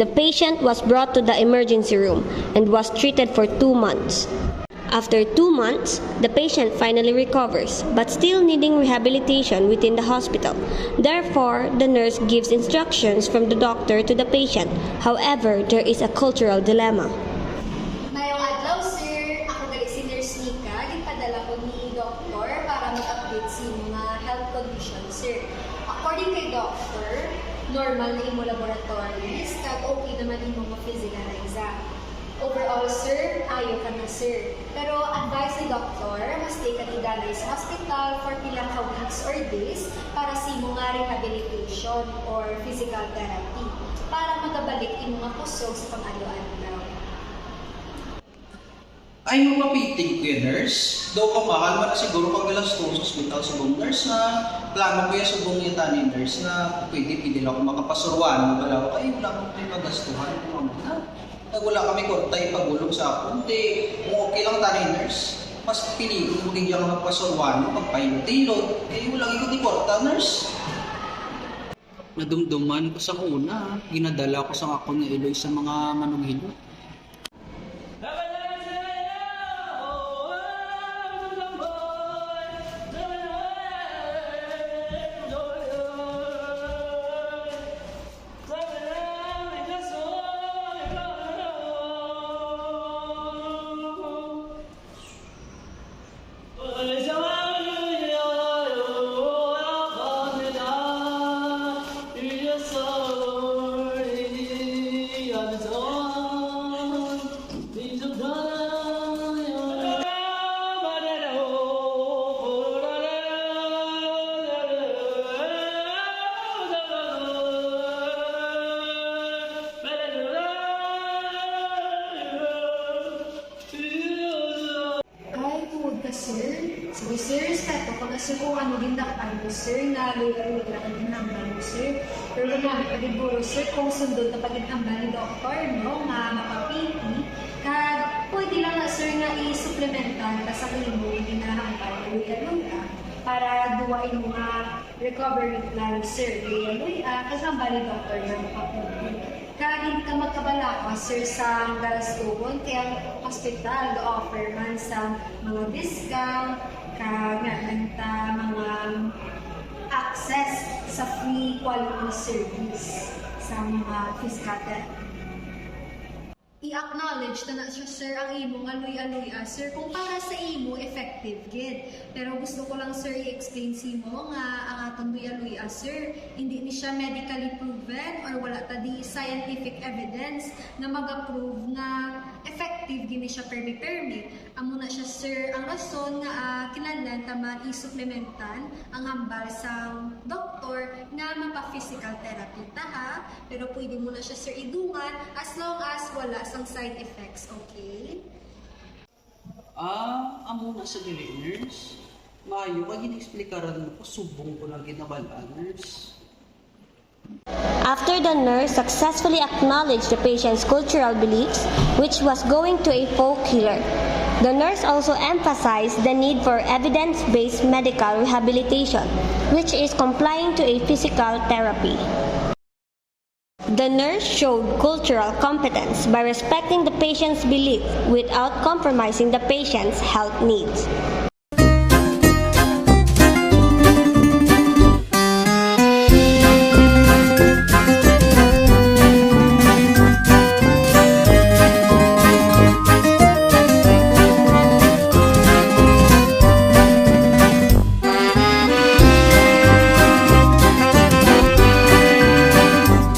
the patient was brought to the emergency room and was treated for 2 months. After 2 months, the patient finally recovers, but still needing rehabilitation within the hospital. Therefore, the nurse gives instructions from the doctor to the patient. However, there is a cultural dilemma. Mayong adlaw, sir. Ako gali si Nurse Nika. Gipadala ko ni doktor para mag-update sa mga health condition, sir. According kay doctor, normal na imo laboratories, kag okay naman imo physical na exam. Overall, sir, ayaw ka na, sir. Pero advice ni doktor, mas stay ka tiganay sa hospital for pilang ka weeks or days para sa imo nga rehabilitation or physical therapy para magabalik imo nga kusog sa pang-adlaw-adlaw. Ay, mapapitig ko yung nurse. Daw kamahal mo na siguro pag galastos sa hospital sa buong nurse na plano ko yung sa buong yata ni nurse na pwede lang ako makapasurwan mo pala ako. Ay, wala akong may magastuhan. Wala kami korta yung pagulong sa ako. Hindi, kung okay lang tayo nurse, mas pinili ko din yung magpasurwan mo, magpahilot-hilot. Eh, walang ikot yung korta, nurse. Nadumduman ko sa kuna. Ginadala ko sa ako ni Eloy sa mga manughilot. Sir, sige sir, respeto ko na sir kung ano din dakpan mo sir, na lugar din ang mo sir. Pero namin pagiguro sir, kung sundod na pagigamba ni doktor, no, nga makapiti, kag pwede lang na sir nga i-supplementan ta sa kilimo, hindi na luya-luya, para duwain mo nga recovery plan sir, luya-luya, kasamba ni doktor na makapiti. Kaya hindi ka magkabala ka, sir, sa galastuhon, kaya ang hospital offer man sa mga discount, mga access sa free quality service sa mga physical therapy. I-acknowledge na siya, sir, ang imo nga luya-luya, sir, kung para sa imo, effective gid. Pero gusto ko lang, sir, i-explain sa imo nga ang atong luya-luya, sir, hindi ni siya medically proven or wala ta di scientific evidence na mag-approve na effective gini siya permi-permi. Amo na siya, sir, ang rason nga kinahanglan ta man i-supplementan ang hambal sa doktor nga mapa-physical therapy ta, ha? Pero pwede mo na siya, sir, idungan as long as wala sang side effects, okay? Amo na sa dili, nurse. Maayo ka gini-explikaran mo ko, subong ko na ginabala, nurse. After the nurse successfully acknowledged the patient's cultural beliefs, which was going to a folk healer, the nurse also emphasized the need for evidence-based medical rehabilitation, which is complying to a physical therapy. The nurse showed cultural competence by respecting the patient's belief without compromising the patient's health needs.